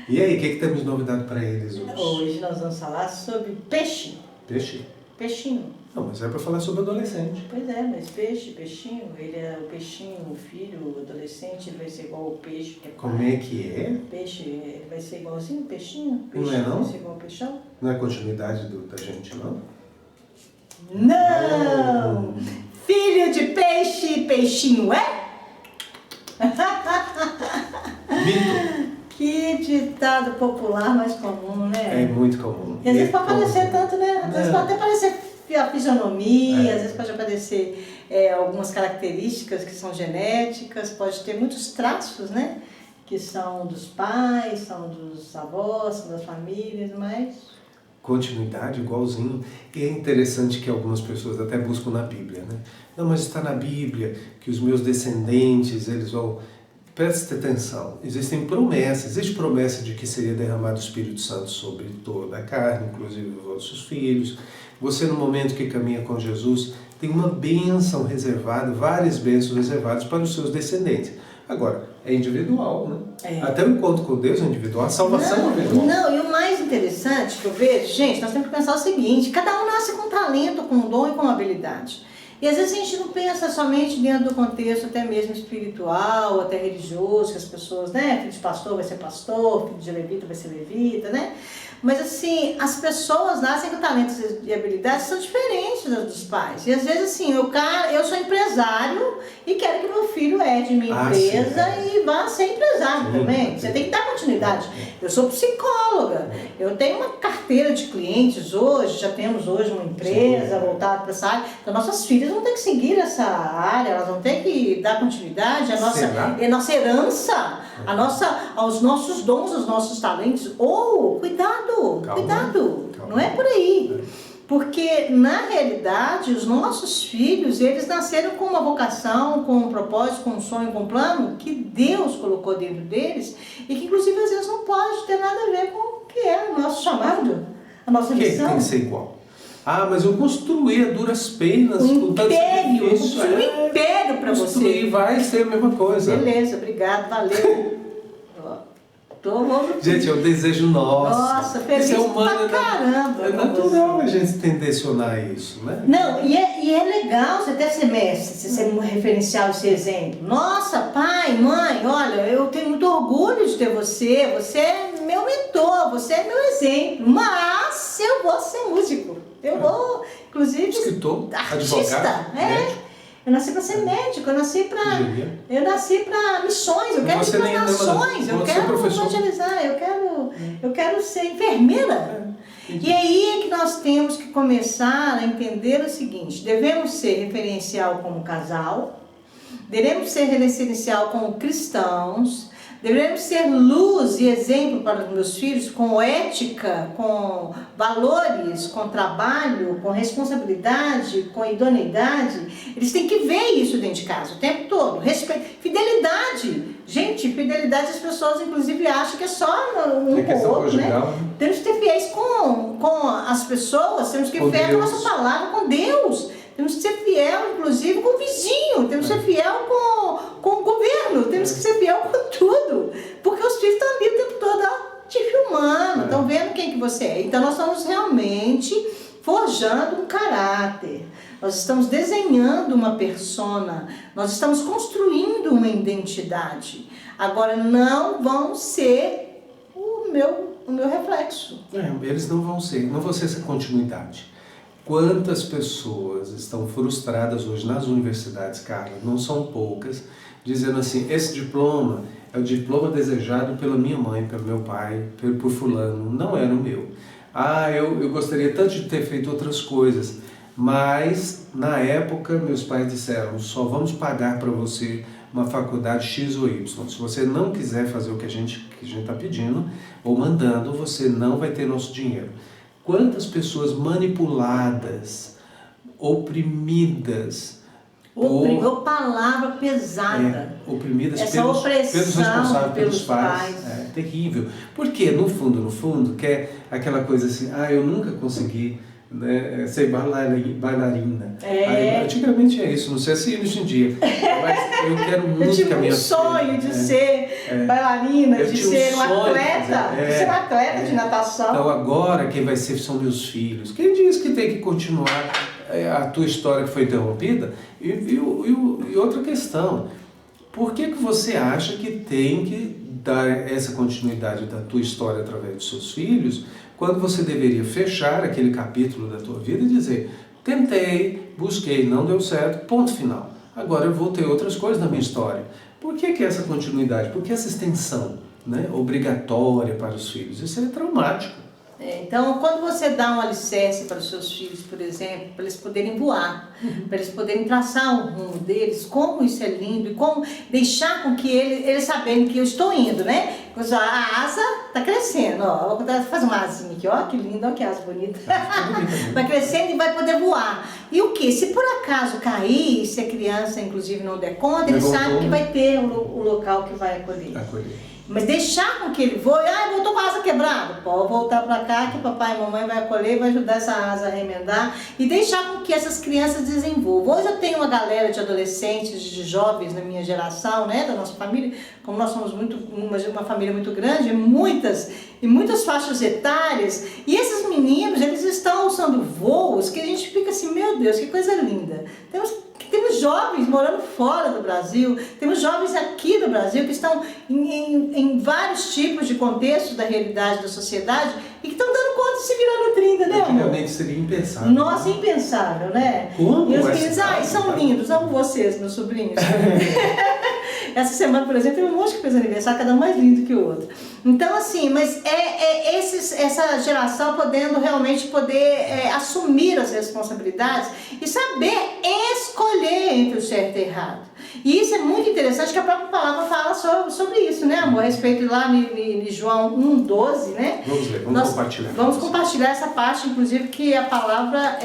E aí, o que temos de novidade para eles hoje? Hoje nós vamos falar sobre peixe. Peixe? Peixinho. Não, mas é para falar sobre adolescente. Pois é, mas peixinho, ele é o peixinho, o filho, o adolescente, ele vai ser igual o peixe. Que é Como é que é? Peixe, ele vai ser igualzinho o peixinho? Não é não? Vai ser igual o peixão? Não é continuidade da gente, não? Não! Filho de peixe, peixinho é? Mito. Que ditado popular mais comum, né? É muito comum. E às vezes pode aparecer tanto, né? Às vezes pode até aparecer a fisionomia, às vezes pode aparecer algumas características que são genéticas, pode ter muitos traços, né? Que são dos pais, são dos avós, são das famílias, mas... Continuidade, igualzinho. E é interessante que algumas pessoas até buscam na Bíblia, né? Não, mas está na Bíblia que os meus descendentes, eles vão... Preste atenção, existem promessas, existe promessa de que seria derramado o Espírito Santo sobre toda a carne, inclusive os vossos filhos. Você, no momento que caminha com Jesus, tem uma bênção reservada, várias bênçãos reservadas para os seus descendentes. Agora, é individual, né? Até o encontro com Deus é individual, a salvação é individual. Não, e o mais interessante que eu vejo, gente, nós temos que pensar o seguinte, cada um nasce com talento, com dom e com habilidade. E às vezes a gente não pensa somente dentro do contexto até mesmo espiritual, até religioso, que as pessoas, né, filho de pastor vai ser pastor, filho de levita vai ser levita, né? Mas assim, as pessoas nascem com talentos e habilidades que são diferentes dos pais. E às vezes assim, eu sou empresário e quero que meu filho herde minha empresa e vá ser empresário também. Você tem que dar continuidade. Eu sou psicóloga, eu tenho uma carteira de clientes hoje, já temos hoje uma empresa voltada para essa área. Então nossas filhas vão ter que seguir essa área, elas vão ter que dar continuidade à nossa herança, aos nossos dons, aos nossos talentos. Cuidado, não é por aí. Porque, na realidade, os nossos filhos, eles nasceram com uma vocação, com um propósito, com um sonho, com um plano que Deus colocou dentro deles e que, inclusive, às vezes não pode ter nada a ver com o que é o nosso chamado, a nossa missão. Tem que ser igual. Ah, mas eu construí a duras penas, com tanto sacrifício. Um império para você. Construir vai ser a mesma coisa. Beleza, obrigado, valeu. Gente, é um desejo nosso. Nossa, feliz isso é humano, pra caramba. É natural a gente tendencionar isso, né? Não, e é legal você até ser mestre, você ser um referencial, ser exemplo. Nossa, pai, mãe, olha, eu tenho muito orgulho de ter você, você é meu mentor, você é meu exemplo, mas eu vou ser músico. Eu vou, inclusive, escritor, artista, advogado, médico. Eu nasci para ser médico, eu nasci para missões, eu quero ir para as nações, eu quero evangelizar, eu quero ser enfermeira. E aí é que nós temos que começar a entender o seguinte, devemos ser referencial como casal, devemos ser referencial como cristãos, devemos ser luz e exemplo para os meus filhos com ética, com valores, com trabalho, com responsabilidade, com idoneidade. Eles têm que ver isso dentro de casa o tempo todo. Respeito, fidelidade. Gente, fidelidade as pessoas inclusive acham que é só um com o outro, né? Temos que ter fiéis com as pessoas, temos que ter fiel com a nossa palavra, com Deus. Temos que ser fiel, inclusive, com o vizinho, temos que ser fiel com o governo, temos que ser fiel com tudo, porque os filhos estão ali o tempo todo te filmando, estão vendo quem que você é. Então nós estamos realmente forjando um caráter, nós estamos desenhando uma persona, nós estamos construindo uma identidade. Agora não vão ser o meu reflexo. Eles não vão ser essa continuidade. Quantas pessoas estão frustradas hoje nas universidades, Carla, não são poucas, dizendo assim, esse diploma é o diploma desejado pela minha mãe, pelo meu pai, por fulano, não era o meu. Eu gostaria tanto de ter feito outras coisas, mas na época meus pais disseram, só vamos pagar para você uma faculdade X ou Y. Se você não quiser fazer o que a gente está pedindo ou mandando, você não vai ter nosso dinheiro. Quantas pessoas manipuladas, oprimidas, palavra pesada. Oprimidas pelos responsáveis, pelos pais. É terrível. Porque no fundo, quer aquela coisa assim, eu nunca consegui né, ser bailarina. Antigamente é isso, não sei se hoje em dia, mas eu quero muito que a minha sonho de ser bailarina, de ser um atleta, ser um atleta de natação. Então agora quem vai ser são meus filhos. Quem diz que tem que continuar a tua história que foi interrompida? E outra questão, por que você acha que tem que dar essa continuidade da tua história através dos seus filhos, quando você deveria fechar aquele capítulo da tua vida e dizer, tentei, busquei, não deu certo, ponto final. Agora eu vou ter outras coisas na minha história. Por que essa continuidade? Por que essa extensão, né, obrigatória para os filhos? Isso é traumático. Então, quando você dá um alicerce para os seus filhos, por exemplo, para eles poderem voar, para eles poderem traçar o rumo deles, como isso é lindo e como deixar com que eles sabendo que eu estou indo, né? A asa está crescendo, ó, vou fazer uma asinha aqui, ó, que lindo, ó, que asa bonita. Vai crescendo e vai poder voar. E o que? Se por acaso cair, se a criança, inclusive, não der conta, ele sabe que vai ter o local que vai acolher. Mas deixar com que ele voe, voltou com a asa quebrada, pode voltar para cá que papai e mamãe vai acolher, vai ajudar essa asa a remendar e deixar com que essas crianças desenvolvam. Hoje eu tenho uma galera de adolescentes, de jovens na minha geração, né, da nossa família, como nós somos uma família muito grande, muitas faixas etárias, e esses meninos, eles estão usando voos que a gente fica assim, meu Deus, que coisa linda. Temos jovens morando fora do Brasil, temos jovens aqui no Brasil que estão em vários tipos de contextos da realidade da sociedade e que estão dando conta de se virar no 30, né, amor? Antigamente seria impensável. Nossa, impensável, né? Como? E os meninos, são lindos, amo vocês, meus sobrinhos. Essa semana, por exemplo, tem um monte que fez aniversário, cada um mais lindo que o outro. Então, assim, mas essa geração podendo realmente assumir as responsabilidades e saber escolher entre o certo e o errado. E isso é muito interessante, que a própria palavra fala sobre isso, né, amor? A respeito lá em João 1,12, né? Vamos ler, vamos compartilhar. Vamos compartilhar essa parte, inclusive, que a palavra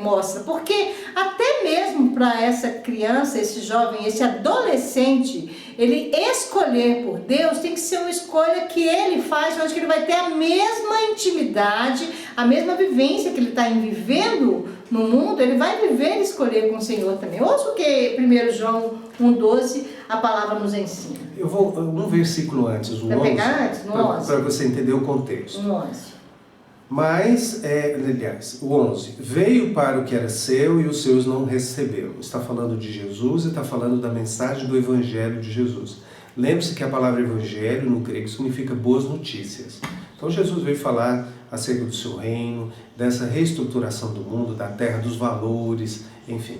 mostra. Porque até mesmo para essa criança, esse jovem, esse adolescente, ele escolher por Deus tem que ser uma escolha que ele faz, onde ele vai ter a mesma intimidade, a mesma vivência que ele está vivendo no mundo, ele vai viver e escolher com o Senhor também. Ouça o que 1 João 1,12 a palavra nos ensina. Eu vou um versículo antes, o 11. Vai pegar antes? No 11. Para você entender o contexto. No 11. Mas, aliás, o 11. Veio para o que era seu e os seus não receberam. Está falando de Jesus e está falando da mensagem do Evangelho de Jesus. Lembre-se que a palavra Evangelho no grego significa boas notícias. Então Jesus veio falar acerca do seu reino, dessa reestruturação do mundo, da terra, dos valores, enfim.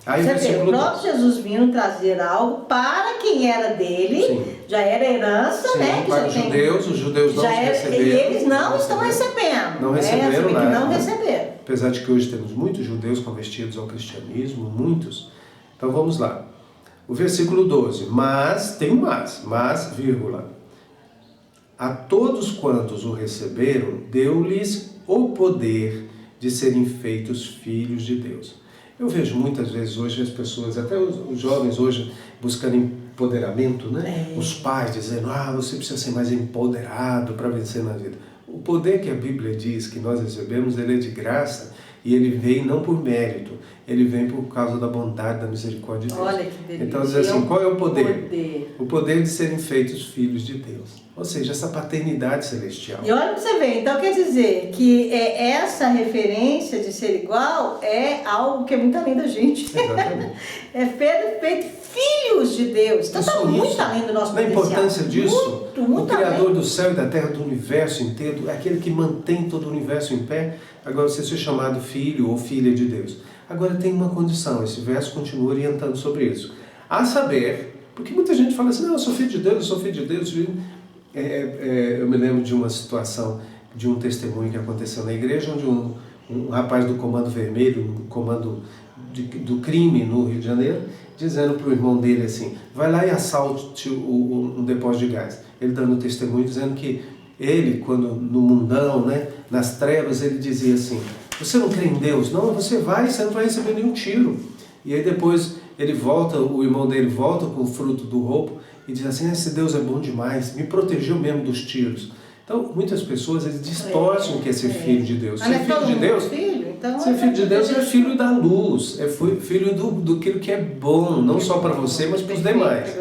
Aí você vê, o próprio Jesus vindo trazer algo para quem era dele, sim, já era herança, sim, né? Que para os judeus não receberam. E eles não estão recebendo. Não receberam nada. Não receberam. Apesar de que hoje temos muitos judeus convertidos ao cristianismo, muitos. Então vamos lá. O versículo 12. Mas, tem um mas, vírgula. A todos quantos o receberam, deu-lhes o poder de serem feitos filhos de Deus. Eu vejo muitas vezes hoje as pessoas, até os jovens hoje, buscando empoderamento, né? Os pais dizendo, você precisa ser mais empoderado para vencer na vida. O poder que a Bíblia diz que nós recebemos, ele é de graça e ele vem não por mérito, ele vem por causa da bondade, da misericórdia de Deus. Olha que delícia. Então, diz assim, qual é o poder? O poder de serem feitos filhos de Deus. Ou seja, essa paternidade celestial. E olha para você ver, então quer dizer que essa referência de ser igual é algo que é muito além da gente. Exatamente. É feito filhos de Deus. Então está muito além do nosso potencial. A importância disso, muito o Criador além do céu e da terra, do universo inteiro, é aquele que mantém todo o universo em pé. Agora você ser chamado filho ou filha de Deus. Agora tem uma condição, esse verso continua orientando sobre isso. A saber, porque muita gente fala assim, não, eu sou filho de Deus, eu sou filho de Deus. Eu me lembro de uma situação, de um testemunho que aconteceu na igreja, onde um rapaz do Comando Vermelho, um comando do crime no Rio de Janeiro, dizendo para o irmão dele assim, vai lá e assalte um depósito de gás. Ele dando testemunho, dizendo que ele, quando no mundão, né, nas trevas, ele dizia assim, você não crê em Deus? Não, você não vai receber nenhum tiro. E aí depois ele volta, o irmão dele volta com o fruto do roubo e diz assim, esse Deus é bom demais, me protegeu mesmo dos tiros. Então, muitas pessoas eles distorcem o que é ser filho de Deus. Ser filho de Deus, filho? Então, ser filho de Deus é filho da luz, é filho do que é bom, não só para você, mas para os demais.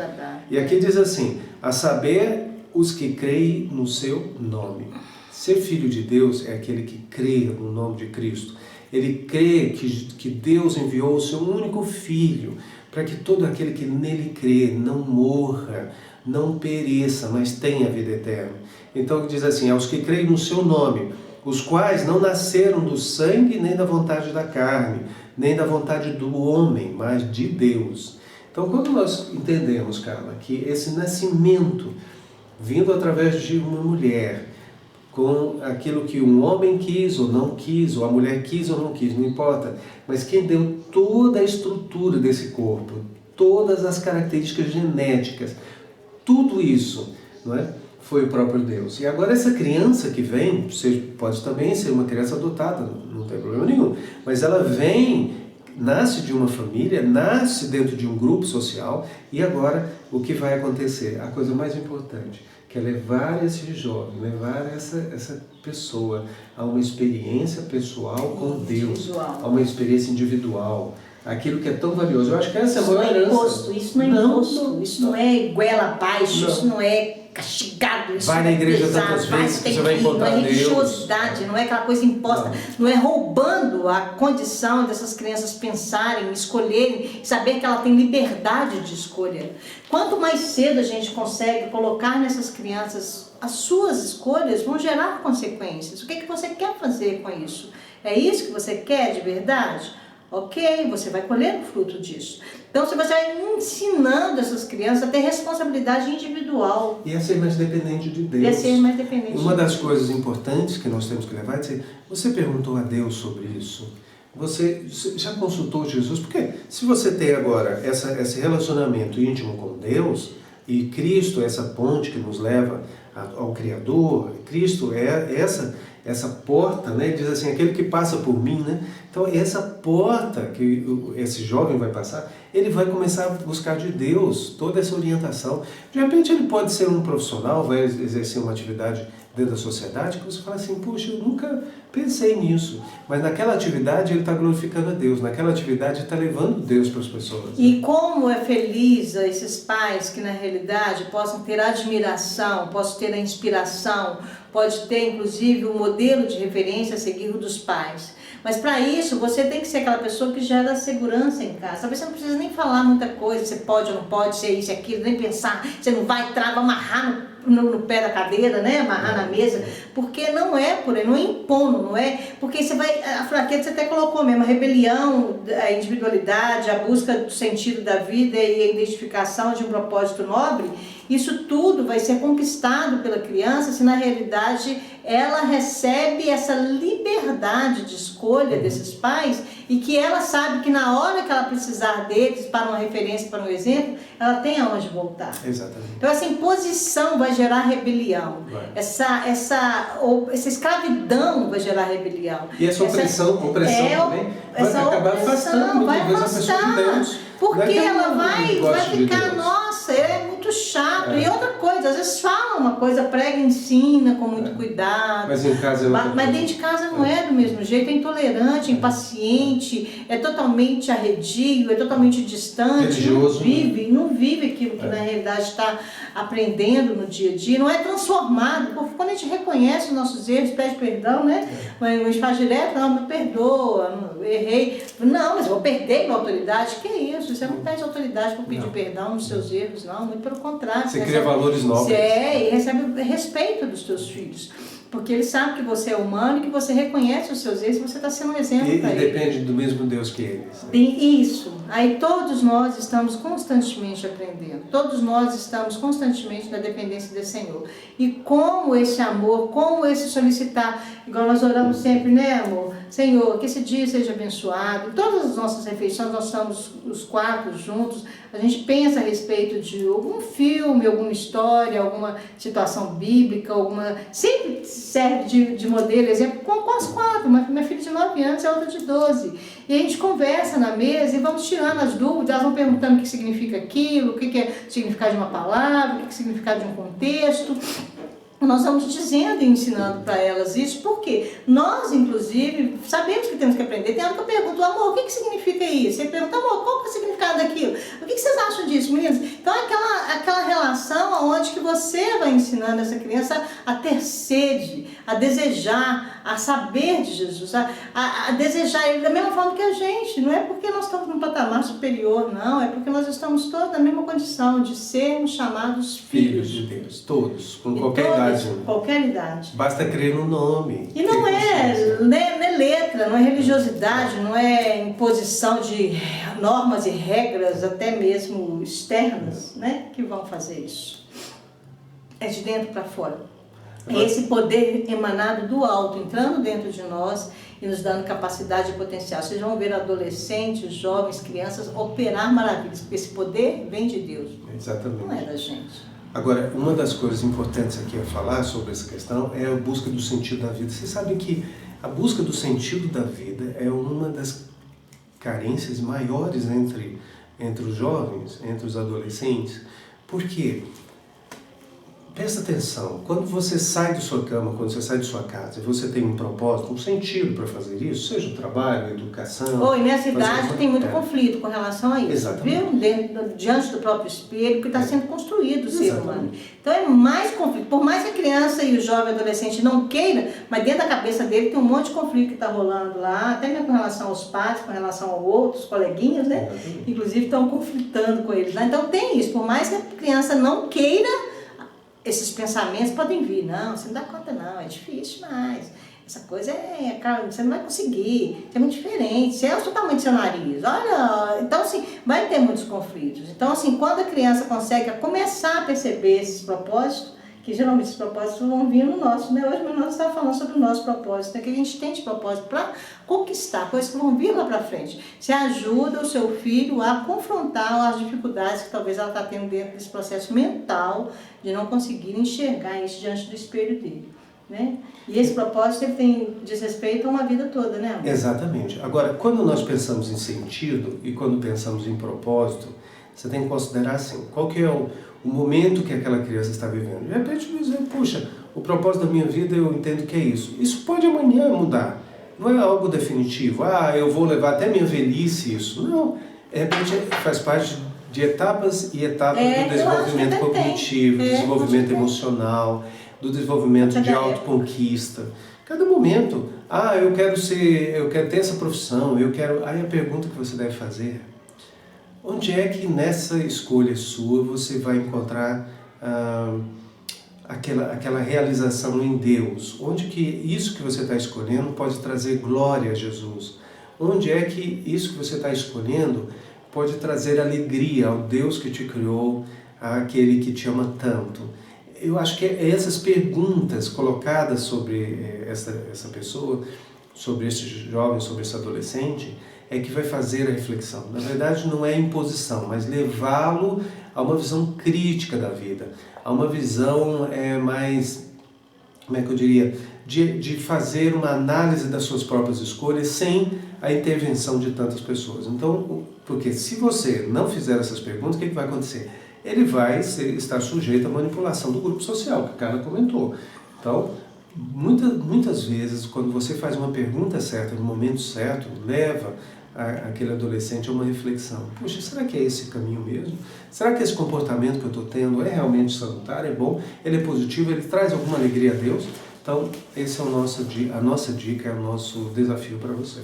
E aqui diz assim, a saber, os que creem no seu nome. Ser filho de Deus é aquele que crê no nome de Cristo. Ele crê que Deus enviou o seu único Filho para que todo aquele que nele crê não morra, não pereça, mas tenha vida eterna. Então diz assim, aos que creem no seu nome, os quais não nasceram do sangue, nem da vontade da carne, nem da vontade do homem, mas de Deus. Então quando nós entendemos, Carla, que esse nascimento vindo através de uma mulher, com aquilo que um homem quis ou não quis, ou a mulher quis ou não quis, não importa, mas quem deu toda a estrutura desse corpo, todas as características genéticas, tudo isso, não é? Foi o próprio Deus. E agora essa criança que vem, pode também ser uma criança adotada, não tem problema nenhum, mas ela vem, nasce de uma família, nasce dentro de um grupo social, e agora o que vai acontecer? A coisa mais importante, que é levar esse jovem, levar essa pessoa a uma experiência pessoal com Deus, a uma experiência individual, aquilo que é tão valioso. Eu acho que essa é a maior herança. Isso não é imposto, isso não é goela abaixo, isso não é castigado, isso vai na igreja tantas vezes que você vai encontrar Deus. Não é religiosidade, não é aquela coisa imposta, não é roubando a condição dessas crianças pensarem, escolherem, saber que ela tem liberdade de escolha. Quanto mais cedo a gente consegue colocar nessas crianças as suas escolhas, vão gerar consequências. O que você quer fazer com isso? É isso que você quer de verdade? Ok, você vai colher o fruto disso. Então você vai ensinando essas crianças a ter responsabilidade individual. E a ser mais dependente de Deus. E a ser mais dependente Uma das coisas importantes que nós temos que levar é dizer, você perguntou a Deus sobre isso? Você já consultou Jesus? Porque se você tem agora esse relacionamento íntimo com Deus, e Cristo é essa ponte que nos leva ao Criador, Cristo é essa porta, né? Diz assim, aquele que passa por mim, né? Então essa porta que esse jovem vai passar, ele vai começar a buscar de Deus toda essa orientação. De repente ele pode ser um profissional, vai exercer uma atividade dentro da sociedade, que você fala assim, puxa, eu nunca pensei nisso. Mas naquela atividade ele está glorificando a Deus, naquela atividade ele está levando Deus para as pessoas. Né? E como é feliz esses pais que na realidade possam ter admiração, possam ter a inspiração, pode ter inclusive um modelo de referência a seguir o dos pais. Mas para isso você tem que ser aquela pessoa que gera segurança em casa. Talvez você não precisa nem falar muita coisa, você pode ou não pode, ser isso e aquilo, nem pensar, você não vai entrar, vai amarrar no pé da cadeira, né? Amarrar na mesa, porque não é por aí, não é impondo, não é? Porque você vai, a fraqueza você até colocou mesmo, a rebelião, a individualidade, a busca do sentido da vida e a identificação de um propósito nobre, isso tudo vai ser conquistado pela criança se na realidade ela recebe essa liberdade de escolha desses pais e que ela sabe que na hora que ela precisar deles para uma referência, para um exemplo, ela tem aonde voltar. Exatamente. Então essa imposição vai gerar rebelião, essa escravidão vai gerar rebelião. E essa opressão também vai acabar afastando vai talvez a pessoa de Deus. Porque ela vai ficar, nossa, é muito chato. E outra coisa, às vezes fala uma coisa, prega, ensina com muito cuidado. Mas em casa mas dentro de casa não é do mesmo jeito, é intolerante, é impaciente, é totalmente arredio, é totalmente distante, religioso, não vive aquilo que na realidade está aprendendo no dia a dia, não é transformado, porque quando a gente reconhece os nossos erros, pede perdão, né? Mas a gente faz direto, não, me perdoa, errei. Não, mas eu vou perder minha autoridade, que é isso? Você não pede autoridade para pedir perdão nos seus erros, não, muito pelo contrário. Você cria valores novos. E recebe respeito dos teus filhos. Porque ele sabe que você é humano e que você reconhece os seus erros e você está sendo um exemplo para ele. E depende do mesmo Deus que eles. Né? Isso. Aí todos nós estamos constantemente aprendendo. Todos nós estamos constantemente na dependência do Senhor. E como esse amor, como esse solicitar, igual nós oramos sempre, né, amor? Senhor, que esse dia seja abençoado. Todas as nossas refeições, nós estamos os quatro juntos, a gente pensa a respeito de algum filme, alguma história, alguma situação bíblica, sempre serve de modelo, exemplo, com as quatro, minha filha de 9 anos e a outra de 12. E a gente conversa na mesa e vamos tirando as dúvidas, elas vão perguntando o que significa aquilo, o que é o significado de uma palavra, o que é o significado de um contexto. Nós estamos dizendo e ensinando para elas isso, porque nós, inclusive, sabemos que temos que aprender. Tem hora que eu pergunto, amor, o que significa isso? Ele pergunta, amor, qual que é o significado daquilo? O que vocês acham disso, meninos? Então, aquela relação onde que você vai ensinando essa criança a ter sede, a desejar, a saber de Jesus, a desejar Ele da mesma forma que a gente. Não é porque nós estamos num patamar superior, não. É porque nós estamos todos na mesma condição de sermos chamados filhos de Deus. Todos, com qualquer idade. Qualquer idade. Basta crer no nome. E não é letra, não é religiosidade, não é imposição de normas e regras, até mesmo externas, né, que vão fazer isso. É de dentro para fora. É esse poder emanado do alto, entrando dentro de nós e nos dando capacidade e potencial. Vocês vão ver adolescentes, jovens, crianças operar maravilhas, porque esse poder vem de Deus. Exatamente. Não é da gente. Agora, uma das coisas importantes aqui a falar sobre essa questão é a busca do sentido da vida. Vocês sabem que a busca do sentido da vida é uma das carências maiores entre os jovens, entre os adolescentes. Por quê? Presta atenção, quando você sai de sua cama, quando você sai de sua casa, e você tem um propósito, um sentido para fazer isso, seja o trabalho, a educação... E nessa idade tem muito conflito com relação a isso, exatamente. Viu? Diante do próprio espelho, que está sendo construído o ser humano. Então é mais conflito, por mais que a criança e o jovem adolescente não queira, mas dentro da cabeça dele tem um monte de conflito que está rolando lá, até mesmo com relação aos pais, com relação a outros coleguinhas, né? Exatamente. Inclusive estão conflitando com eles. Né? Então tem isso, por mais que a criança não queira, esses pensamentos podem vir, não, você não dá conta não, é difícil demais, essa coisa você não vai conseguir, é muito diferente, você é o seu tamanho do seu nariz, olha, então assim, vai ter muitos conflitos. Então assim, quando a criança consegue começar a perceber esses propósitos, que geralmente esses propósitos vão vir no nosso, né? Hoje nós estamos falando sobre o nosso propósito, né? Que a gente tem de propósito para conquistar, coisas que vão vir lá para frente. Você ajuda o seu filho a confrontar as dificuldades que talvez ela está tendo dentro desse processo mental de não conseguir enxergar isso diante do espelho dele, né? E esse propósito ele diz respeito a uma vida toda, né, amor? Exatamente. Agora, quando nós pensamos em sentido e quando pensamos em propósito, você tem que considerar assim, qual que é o momento que aquela criança está vivendo. De repente, dizer, puxa, o propósito da minha vida eu entendo que é isso. Isso pode amanhã mudar. Não é algo definitivo. Eu vou levar até minha velhice isso. Não. De repente, faz parte de etapas e etapas do desenvolvimento cognitivo, do desenvolvimento emocional, do desenvolvimento de autoconquista. Cada momento, eu quero ter essa profissão, Aí a pergunta que você deve fazer: onde é que nessa escolha sua você vai encontrar aquela realização em Deus? Onde que isso que você está escolhendo pode trazer glória a Jesus? Onde é que isso que você está escolhendo pode trazer alegria ao Deus que te criou, àquele que te ama tanto? Eu acho que essas perguntas colocadas sobre essa pessoa, sobre esse jovem, sobre esse adolescente, é que vai fazer a reflexão. Na verdade, não é imposição, mas levá-lo a uma visão crítica da vida, a uma visão mais, como é que eu diria, de fazer uma análise das suas próprias escolhas sem a intervenção de tantas pessoas. Então, porque se você não fizer essas perguntas, o que vai acontecer? Ele vai estar sujeito à manipulação do grupo social, que a Carla comentou. Então, muitas vezes, quando você faz uma pergunta certa, no momento certo, leva aquele adolescente a uma reflexão. Poxa, será que é esse caminho mesmo? Será que esse comportamento que eu estou tendo é realmente salutar, é bom, ele é positivo, ele traz alguma alegria a Deus? Então, esse é a nossa dica, é o nosso desafio para você.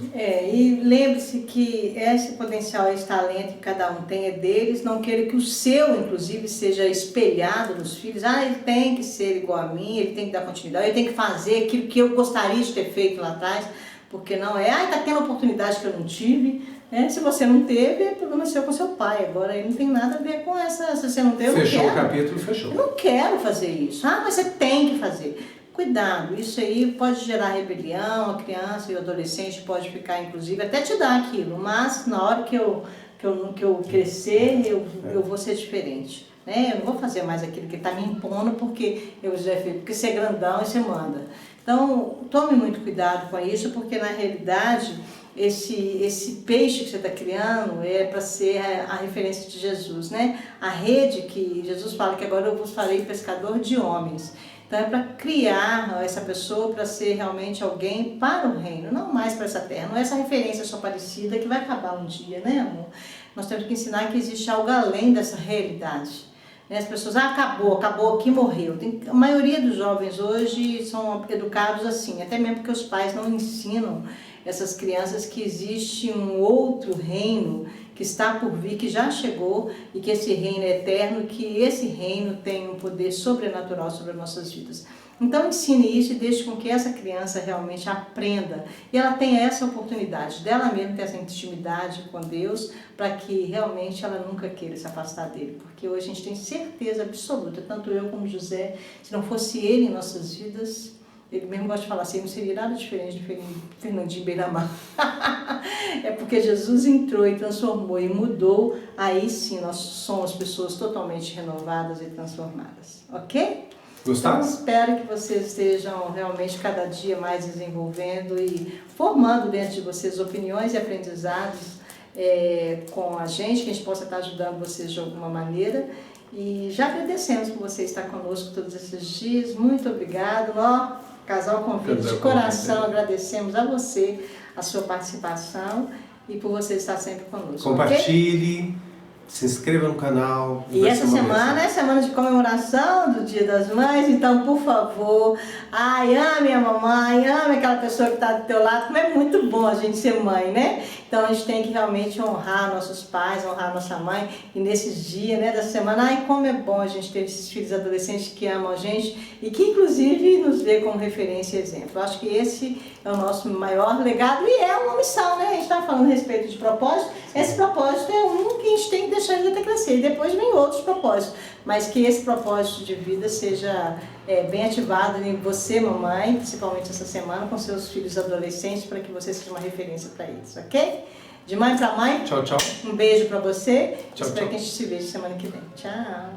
E lembre-se que esse potencial, esse talento que cada um tem é deles, não queira que o seu, inclusive, seja espelhado nos filhos. Ele tem que ser igual a mim, ele tem que dar continuidade, ele tem que fazer aquilo que eu gostaria de ter feito lá atrás, porque não é, está tendo oportunidade que eu não tive, né? Se você não teve, é problema seu com seu pai. Agora, aí não tem nada a ver com essa, se você não teve, eu não quero. Fechou o capítulo, fechou. Eu não quero fazer isso. Mas você tem que fazer. Cuidado, isso aí pode gerar rebelião, a criança e o adolescente pode ficar, inclusive, até te dar aquilo, mas na hora que eu crescer, eu vou ser diferente. Né? Eu não vou fazer mais aquilo que está me impondo porque você é grandão e você manda. Então, tome muito cuidado com isso, porque na realidade esse peixe que você está criando é para ser a referência de Jesus, né? A rede que Jesus fala que agora eu vos farei pescador de homens. Então é para criar essa pessoa para ser realmente alguém para o reino, não mais para essa terra. Não é essa referência só parecida que vai acabar um dia, né, amor? Nós temos que ensinar que existe algo além dessa realidade. As pessoas, acabou aqui, morreu. A maioria dos jovens hoje são educados assim, até mesmo porque os pais não ensinam essas crianças que existe um outro reino que está por vir, que já chegou e que esse reino é eterno, que esse reino tem um poder sobrenatural sobre as nossas vidas. Então ensine isso e deixe com que essa criança realmente aprenda e ela tenha essa oportunidade dela mesma ter essa intimidade com Deus para que realmente ela nunca queira se afastar dele, porque hoje a gente tem certeza absoluta, tanto eu como José, se não fosse ele em nossas vidas, ele mesmo gosta de falar assim, não seria nada diferente de Fernandinho Beiramar. É porque Jesus entrou e transformou e mudou, aí sim nós somos pessoas totalmente renovadas e transformadas, ok? Gostaram? Então, espero que vocês estejam realmente cada dia mais desenvolvendo e formando dentro de vocês opiniões e aprendizados com a gente, que a gente possa estar ajudando vocês de alguma maneira. E já agradecemos por você estar conosco todos esses dias. Muito obrigado. Casal Convite de coração, agradecemos a você, a sua participação e por você estar sempre conosco. Compartilhe. Okay? Se inscreva no canal. E essa semana é semana de comemoração do Dia das Mães, então, por favor, ame a mamãe, ame aquela pessoa que está do teu lado, como é muito bom a gente ser mãe, né? Então, a gente tem que realmente honrar nossos pais, honrar nossa mãe, e nesses dias, né, dessa semana, como é bom a gente ter esses filhos adolescentes que amam a gente e que, inclusive, nos vê como referência e exemplo. Eu acho que esse é o nosso maior legado e é uma missão, né? A gente está falando a respeito de propósito, esse propósito é um que a gente tem que deixar ele até crescer, e depois vem outros propósitos, mas que esse propósito de vida seja bem ativado em você, mamãe, principalmente essa semana, com seus filhos adolescentes, para que você seja uma referência para eles, ok? De mãe para mãe, tchau, tchau. Um beijo para você, Tchau, espero tchau. que a gente se veja semana que vem. Tchau!